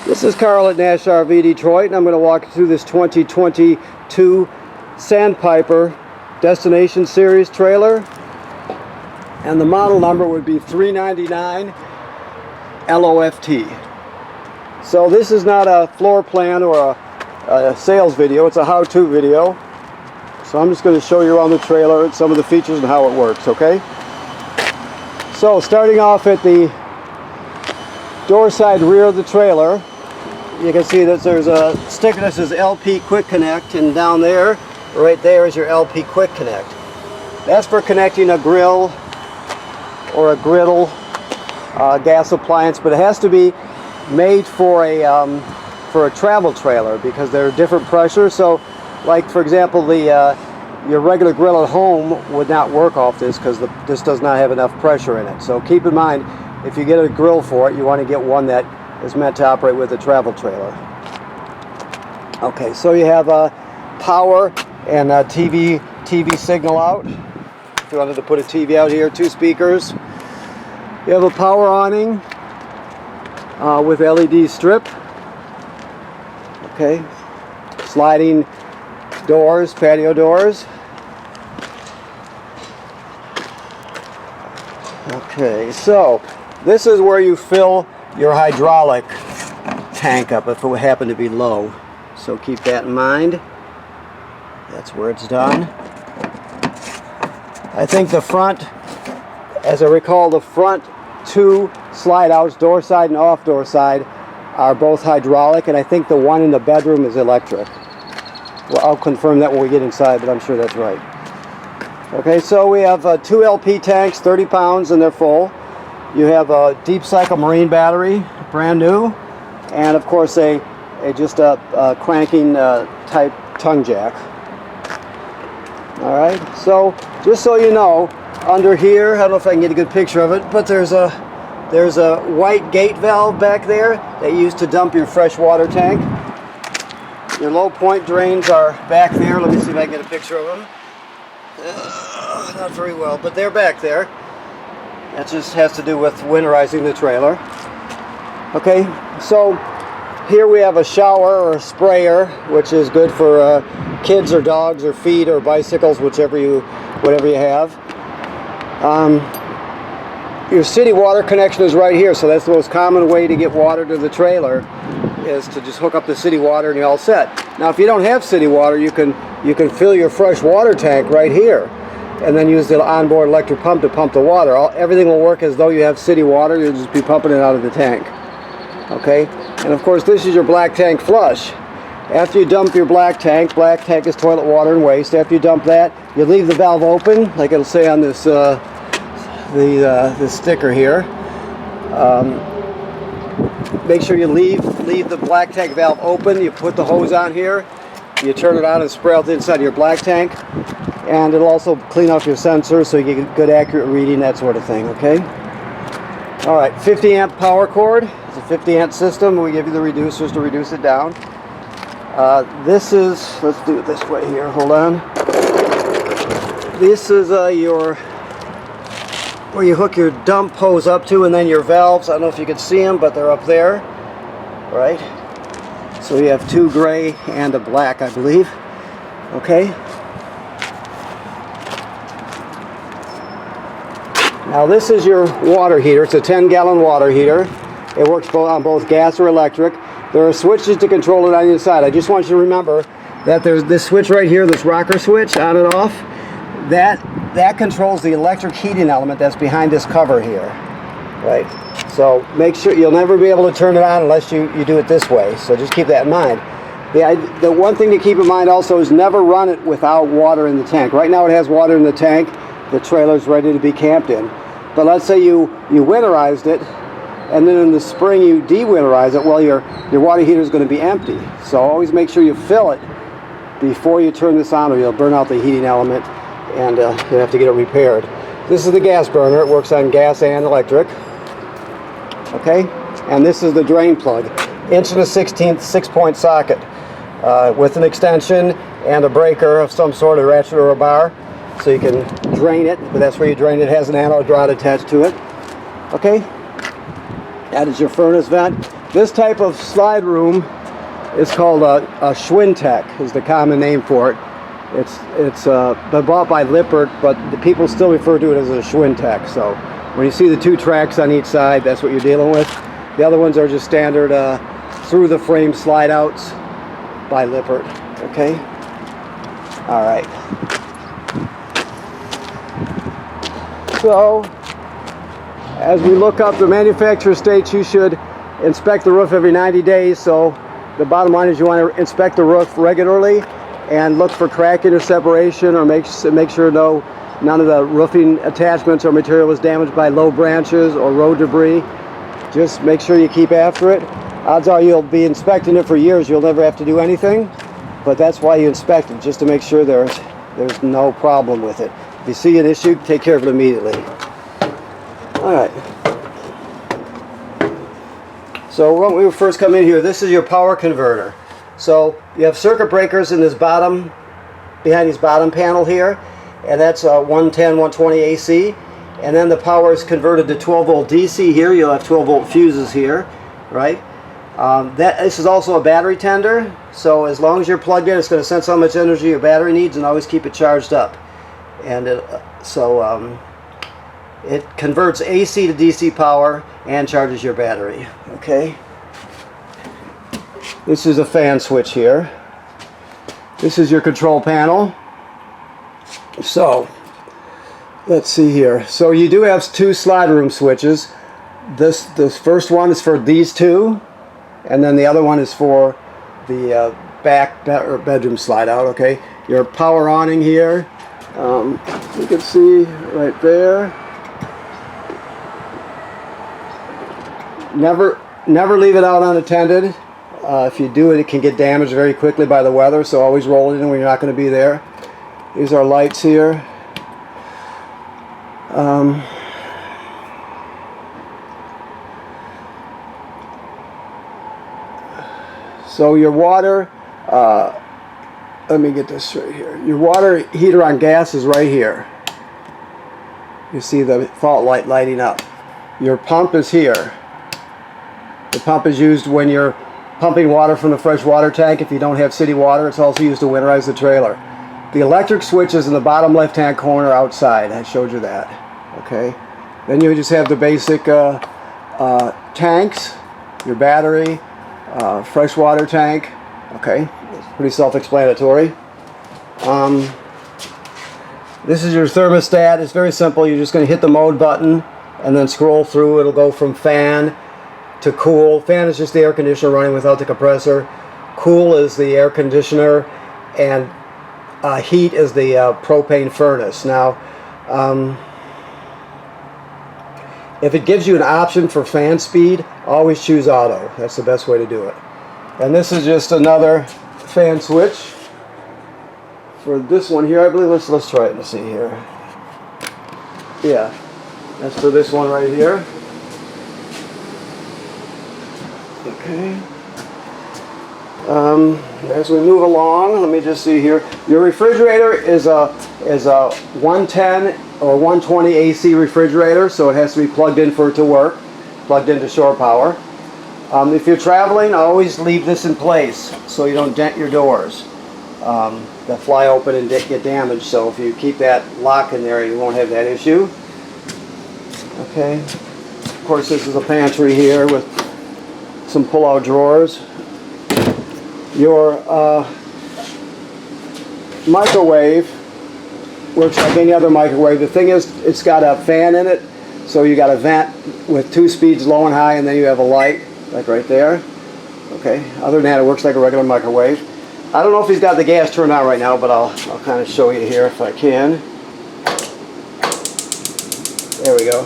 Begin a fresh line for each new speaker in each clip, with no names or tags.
This is Carl at Nash RV Detroit, and I'm going to walk you through this 2022 Sandpiper Destination Series trailer. And the model number would be 399 LOFT. So this is not a floor plan or a sales video, it's a how-to video. So I'm just going to show you around the trailer and some of the features and how it works, okay? So starting off at the door side rear of the trailer, you can see that there's a sticker that says LP Quick Connect, and down there, right there, is your LP Quick Connect. That's for connecting a grill or a griddle gas appliance, but it has to be made for a travel trailer because they're different pressures. So, like for example, your regular grill at home would not work off this because this does not have enough pressure in it. So keep in mind, if you get a grill for it, you want to get one that is meant to operate with a travel trailer. Okay, so you have power and a TV signal out. If you wanted to put a TV out here, 2 speakers. You have a power awning with LED strip. Okay, sliding doors, patio doors. Okay, so this is where you fill your hydraulic tank up if it would happen to be low. So keep that in mind. That's where it's done. I think the front, as I recall, the front 2 slide outs, door side and off door side, are both hydraulic, and I think the one in the bedroom is electric. Well, I'll confirm that when we get inside, but I'm sure that's right. Okay, so we have 2 LP tanks, 30 pounds, and they're full. You have a deep cycle marine battery, brand new, and of course just a cranking type tongue jack. All right, so just so you know, under here, I don't know if I can get a good picture of it, but there's a white gate valve back there that you use to dump your fresh water tank. Your low point drains are back there. Let me see if I can get a picture of them. Not very well, but they're back there. That just has to do with winterizing the trailer. Okay, so here we have a shower or a sprayer, which is good for kids or dogs or feet or bicycles, whatever you have. Your city water connection is right here, so that's the most common way to get water to the trailer, is to just hook up the city water and you're all set. Now if you don't have city water, you can fill your fresh water tank right here and then use the onboard electric pump to pump the water. Everything will work as though you have city water. You'll just be pumping it out of the tank. Okay, and of course this is your black tank flush. After you dump your black tank is toilet water and waste. After you dump that, you leave the valve open, like it'll say on this the sticker here. Make sure you leave the black tank valve open. You put the hose on here, you turn it on and spray out the inside of your black tank, and it'll also clean off your sensors so you get good accurate reading, that sort of thing. Okay, all right, 50 amp power cord. It's a 50 amp system. We give you the reducers to reduce it down. This is, let's do it this way here, hold on. This is where you hook your dump hose up to, and then your valves. I don't know if you can see them, but they're up there, right? So you have 2 gray and a black, I believe. Okay. Now this is your water heater. It's a 10-gallon water heater. It works on both gas or electric. There are switches to control it on the inside. I just want you to remember that there's this switch right here, this rocker switch, on and off. That controls the electric heating element that's behind this cover here, right? So make sure you'll never be able to turn it on unless you do it this way. So just keep that in mind. The one thing to keep in mind also is never run it without water in the tank. Right now it has water in the tank. The trailer's ready to be camped in. But let's say you winterized it, and then in the spring you de-winterize it. Well, your water heater is going to be empty. So always make sure you fill it before you turn this on, or you'll burn out the heating element, and you'll have to get it repaired. This is the gas burner. It works on gas and electric. Okay, and this is the drain plug. 1/16" 6-point socket with an extension and a breaker of some sort, a ratchet or a bar, so you can drain it. But that's where you drain it. It has an anode rod attached to it. Okay, that is your furnace vent. This type of slide room is called a Schwintek, is the common name for it. It's been bought by Lippert, but the people still refer to it as a Schwintek. So when you see the 2 tracks on each side, that's what you're dealing with. The other ones are just standard through the frame slide outs by Lippert. Okay. All right. So as we look up, the manufacturer states you should inspect the roof every 90 days. So the bottom line is you want to inspect the roof regularly and look for cracking or separation, or make sure none of the roofing attachments or material is damaged by low branches or road debris. Just make sure you keep after it. Odds are you'll be inspecting it for years. You'll never have to do anything, but that's why you inspect it, just to make sure there's no problem with it. If you see an issue, take care of it immediately. All right. So when we first come in here, this is your power converter. So you have circuit breakers in this behind this bottom panel here, and that's 110, 120 AC. And then the power is converted to 12 volt DC here. You'll have 12 volt fuses here, right? This is also a battery tender. So as long as you're plugged in, it's going to sense how much energy your battery needs and always keep it charged up. And it converts AC to DC power and charges your battery. Okay. This is a fan switch here. This is your control panel. So let's see here. So you do have 2 slide room switches. This first one is for these 2, and then the other one is for the bedroom slide out. Okay. Your power awning here. You can see right there. Never leave it out unattended. If you do it, it can get damaged very quickly by the weather, so always roll it in when you're not going to be there. These are lights here. So your water, let me get this straight here. Your water heater on gas is right here. You see the fault light lighting up. Your pump is here. The pump is used when you're pumping water from the fresh water tank. If you don't have city water, it's also used to winterize the trailer. The electric switch is in the bottom left-hand corner outside. I showed you that. Okay. Then you just have the basic tanks, your battery, fresh water tank. Okay. It's pretty self-explanatory. This is your thermostat. It's very simple. You're just going to hit the mode button and then scroll through. It'll go from fan to cool. Fan is just the air conditioner running without the compressor. Cool is the air conditioner, and heat is the propane furnace. Now, if it gives you an option for fan speed, always choose auto. That's the best way to do it. And this is just another fan switch for this one here. I believe let's try it and see here. Yeah, that's for this one right here. Okay. As we move along, let me just see here. Your refrigerator is a 110 or 120 AC refrigerator, so it has to be plugged in for it to work, plugged into shore power. If you're traveling, always leave this in place so you don't dent your doors. They'll fly open and get damaged, so if you keep that lock in there, you won't have that issue. Okay. Of course, this is a pantry here with some pull-out drawers. Your microwave works like any other microwave. The thing is, it's got a fan in it, so you got a vent with 2 speeds, low and high, and then you have a light, like right there. Okay. Other than that, it works like a regular microwave. I don't know if he's got the gas turned on right now, but I'll kind of show you here if I can. There we go.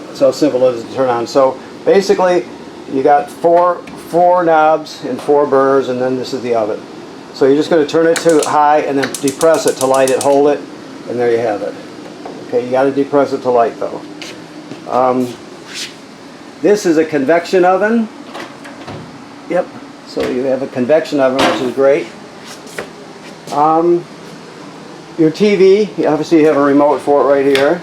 That's how simple it is to turn on. So basically, you got four knobs and 4 burners, and then this is the oven. So you're just going to turn it to high and then depress it to light it, hold it, and there you have it. Okay, you got to depress it to light though. This is a convection oven. Yep. So you have a convection oven, which is great. Your TV, obviously you have a remote for it right here.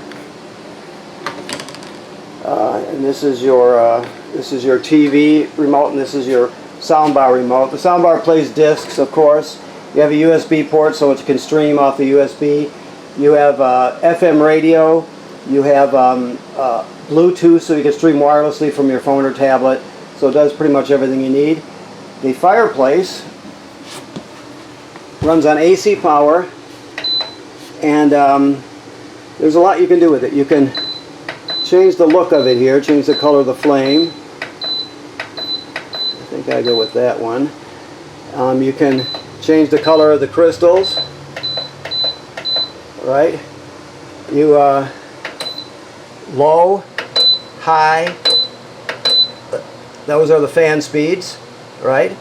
And this is your This is your TV remote, and this is your soundbar remote. The soundbar plays discs, of course. You have a USB port so it can stream off the USB. You have FM radio. You have Bluetooth so you can stream wirelessly from your phone or tablet. So it does pretty much everything you need. The fireplace runs on AC power, and there's a lot you can do with it. You can change the look of it here, change the color of the flame. I think I go with that one. You can change the color of the crystals. Right? You low, high, those are the fan speeds, right?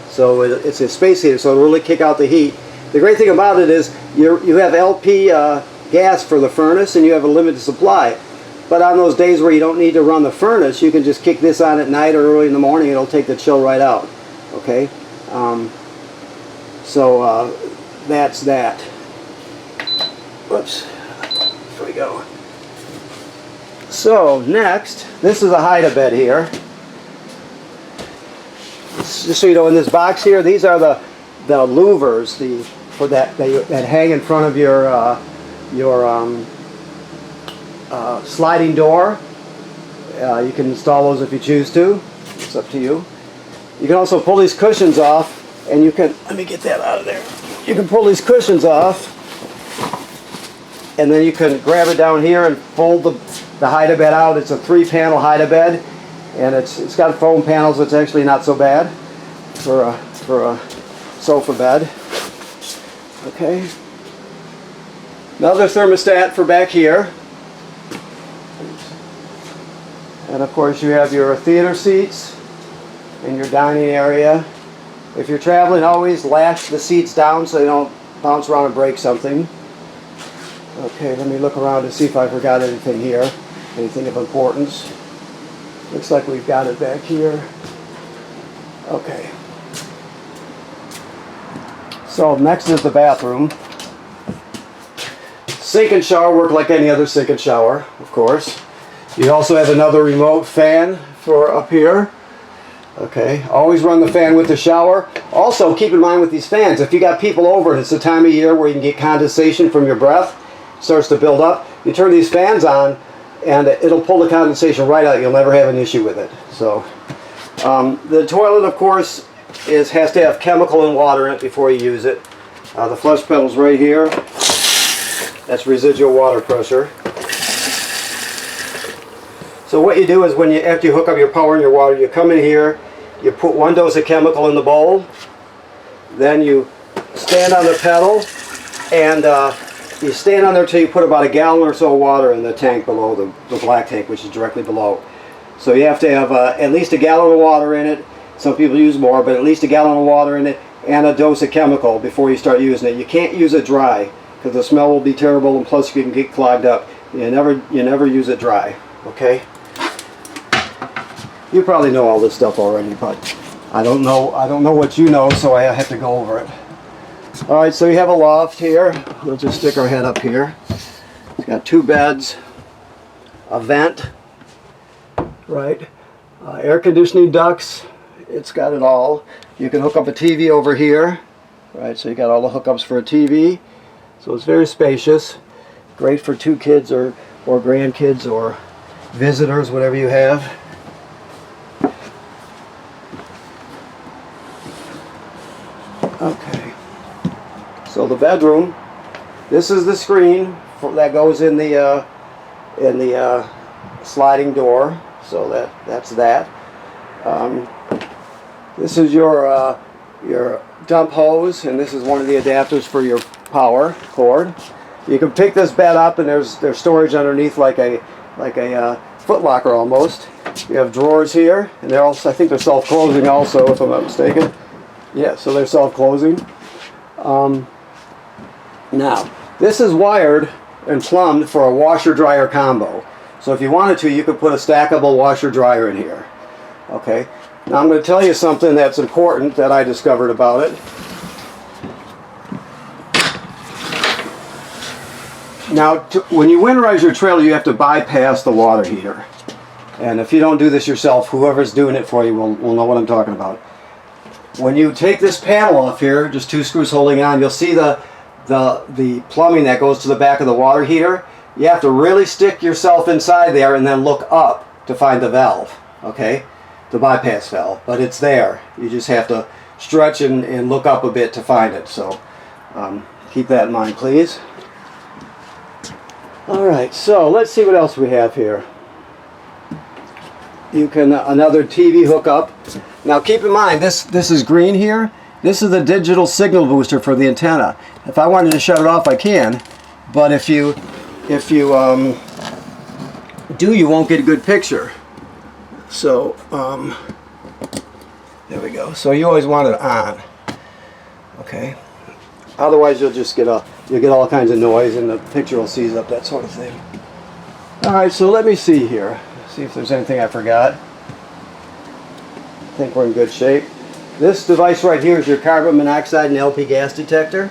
So it's a space heater, so it'll really kick out the heat. The great thing about it is you have LP gas for the furnace, and you have a limited supply. But on those days where you don't need to run the furnace, you can just kick this on at night or early in the morning. It'll take the chill right out. Okay, that's that. Whoops. Here we go. So next, this is a hide-a-bed here. Just so you know, in this box here, these are the louvers that hang in front of your sliding door. You can install those if you choose to. It's up to you. You can also pull these cushions off, and you can, let me get that out of there. You can pull these cushions off, and then you can grab it down here and fold the hide-a-bed out. It's a 3-panel hide-a-bed, and it's got foam panels. It's actually not so bad for a sofa bed. Okay. Another thermostat for back here. And of course you have your theater seats and your dining area. If you're traveling, always lash the seats down so they don't bounce around and break something. Okay, let me look around to see if I forgot anything here. Anything of importance. Looks like we've got it back here. Okay. So next is the bathroom. Sink and shower work like any other sink and shower, of course. You also have another remote fan for up here. Okay, always run the fan with the shower. Also, keep in mind with these fans, if you got people over and it's the time of year where you can get condensation from your breath, it starts to build up, you turn these fans on and it'll pull the condensation right out. You'll never have an issue with it. So, the toilet, of course, has to have chemical and water in it before you use it. The flush pedal's right here. That's residual water pressure. So what you do is after you hook up your power and your water, you come in here, you put 1 dose of chemical in the bowl, then you stand on the pedal, and you stand on there till you put about 1 gallon or so of water in the tank below, the black tank, which is directly below. So you have to have at least 1 gallon of water in it. Some people use more, but at least 1 gallon of water in it and a dose of chemical before you start using it. You can't use it dry because the smell will be terrible, and plus you can get clogged up. You never use it dry. Okay. You probably know all this stuff already, but I don't know what you know, so I have to go over it. All right, so you have a loft here. We'll just stick our head up here. It's got 2 beds, a vent, right? Air conditioning ducts. It's got it all. You can hook up a TV over here, right? So you got all the hookups for a TV. So it's very spacious. Great for 2 kids or grandkids or visitors, whatever you have. Okay. So the bedroom. This is the screen that goes in the sliding door. So that's that. This is your dump hose, and this is one of the adapters for your power cord. You can pick this bed up, and there's storage underneath like a foot locker almost. You have drawers here, and they're also, I think they're self-closing also, if I'm not mistaken. Yeah, so they're self-closing. Now, this is wired and plumbed for a washer-dryer combo. So if you wanted to, you could put a stackable washer-dryer in here. Okay. Now I'm going to tell you something that's important that I discovered about it. Now, when you winterize your trailer, you have to bypass the water heater. And if you don't do this yourself, whoever's doing it for you will know what I'm talking about. When you take this panel off here, just 2 screws holding on, you'll see the plumbing that goes to the back of the water heater. You have to really stick yourself inside there and then look up to find the valve, okay? The bypass valve, but it's there. You just have to stretch and look up a bit to find it. So keep that in mind, please. Alright, so let's see what else we have here. You can, another TV hookup. Now keep in mind, this is green here. This is the digital signal booster for the antenna. If I wanted to shut it off, I can. But if you do, you won't get a good picture. So there we go. So you always want it on. Okay. Otherwise, you'll get all kinds of noise, and the picture will seize up, that sort of thing. All right. So let me see here. See if there's anything I forgot. I think we're in good shape. This device right here is your carbon monoxide and LP gas detector.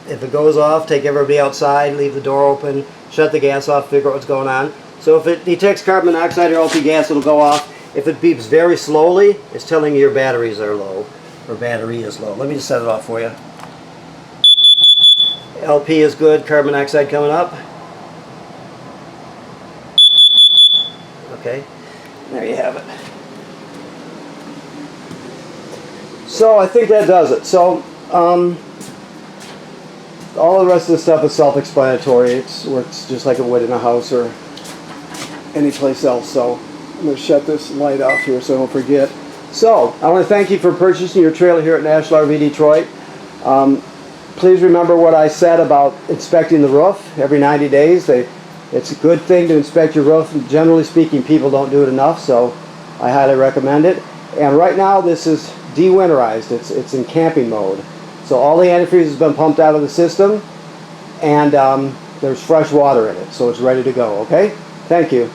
If it goes off, take everybody outside, leave the door open, shut the gas off, figure out what's going on. So if it detects carbon monoxide or LP gas, it'll go off. If it beeps very slowly, it's telling you your batteries are low, or battery is low. Let me just set it off for you. LP is good, carbon monoxide coming up. Okay, there you have it. So I think that does it. So all the rest of the stuff is self-explanatory. It works just like it would in a house or any place else. So I'm going to shut this light off here so I don't forget. So I want to thank you for purchasing your trailer here at National RV Detroit. Please remember what I said about inspecting the roof every 90 days. It's a good thing to inspect your roof. Generally speaking, people don't do it enough, so I highly recommend it. And right now, this is de-winterized. It's in camping mode. So all the antifreeze has been pumped out of the system, and there's fresh water in it, so it's ready to go, okay? Thank you.